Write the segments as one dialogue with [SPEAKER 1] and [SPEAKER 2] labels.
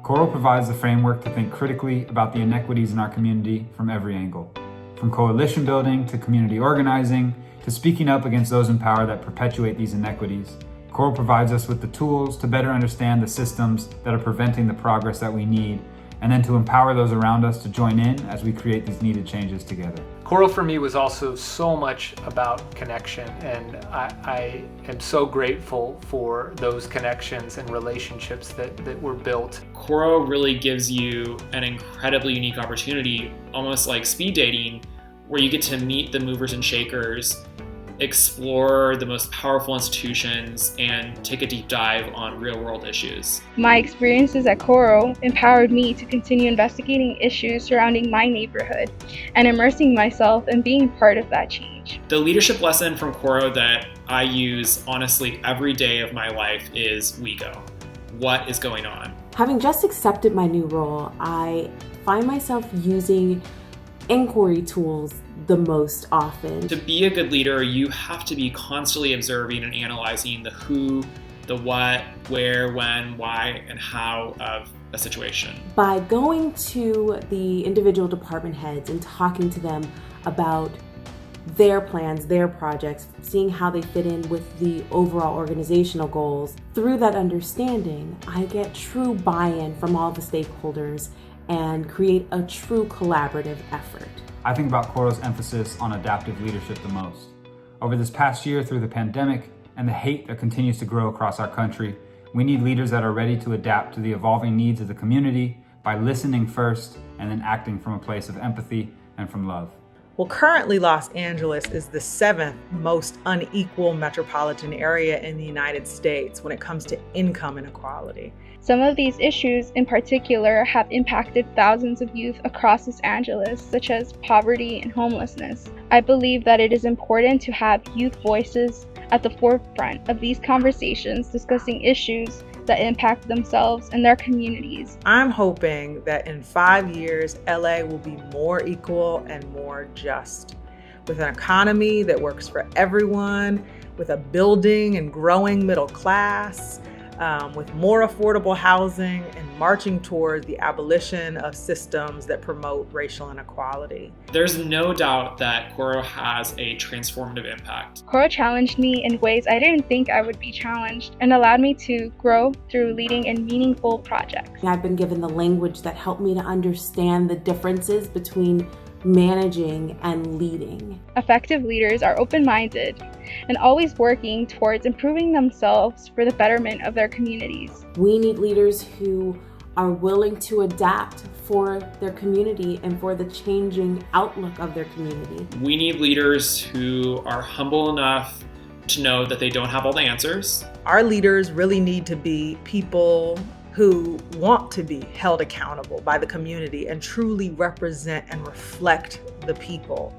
[SPEAKER 1] Coro provides the framework to think critically about the inequities in our community from every angle, from coalition building to community organizing to speaking up against those in power that perpetuate these inequities. Coro provides us with the tools to better understand the systems that are preventing the progress that we need, and then to empower those around us to join in as we create these needed changes together.
[SPEAKER 2] Coro for me was also so much about connection, and I am so grateful for those connections and relationships that were built.
[SPEAKER 3] Coro really gives you an incredibly unique opportunity, almost like speed dating, where you get to meet the movers and shakers, explore the most powerful institutions, and take a deep dive on real-world issues.
[SPEAKER 4] My experiences at Coro empowered me to continue investigating issues surrounding my neighborhood and immersing myself in being part of that change.
[SPEAKER 3] The leadership lesson from Coro that I use honestly every day of my life is we go. What is going on?
[SPEAKER 5] Having just accepted my new role, I find myself using inquiry tools the most often.
[SPEAKER 3] To be a good leader, you have to be constantly observing and analyzing the who, the what, where, when, why, and how of a situation.
[SPEAKER 5] By going to the individual department heads and talking to them about their plans, their projects, seeing how they fit in with the overall organizational goals, through that understanding, I get true buy-in from all the stakeholders and create a true collaborative effort.
[SPEAKER 1] I think about Coro's emphasis on adaptive leadership the most. Over this past year, through the pandemic and the hate that continues to grow across our country, we need leaders that are ready to adapt to the evolving needs of the community by listening first and then acting from a place of empathy and from love.
[SPEAKER 6] Well, currently Los Angeles is the 7th most unequal metropolitan area in the United States when it comes to income inequality.
[SPEAKER 4] Some of these issues in particular have impacted thousands of youth across Los Angeles, such as poverty and homelessness. I believe that it is important to have youth voices at the forefront of these conversations discussing issues that impact themselves and their communities.
[SPEAKER 6] I'm hoping that in 5 years, LA will be more equal and more just, with an economy that works for everyone, with a building and growing middle class, with more affordable housing, and marching toward the abolition of systems that promote racial inequality.
[SPEAKER 3] There's no doubt that Coro has a transformative impact.
[SPEAKER 4] Coro challenged me in ways I didn't think I would be challenged and allowed me to grow through leading in meaningful projects.
[SPEAKER 5] I've been given the language that helped me to understand the differences between managing and leading.
[SPEAKER 4] Effective leaders are open-minded and always working towards improving themselves for the betterment of their communities.
[SPEAKER 5] We need leaders who are willing to adapt for their community and for the changing outlook of their community.
[SPEAKER 3] We need leaders who are humble enough to know that they don't have all the answers.
[SPEAKER 6] Our leaders really need to be people who want to be held accountable by the community and truly represent and reflect the people.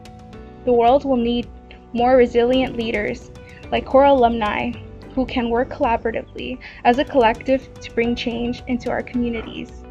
[SPEAKER 4] The world will need more resilient leaders like Coro alumni who can work collaboratively as a collective to bring change into our communities.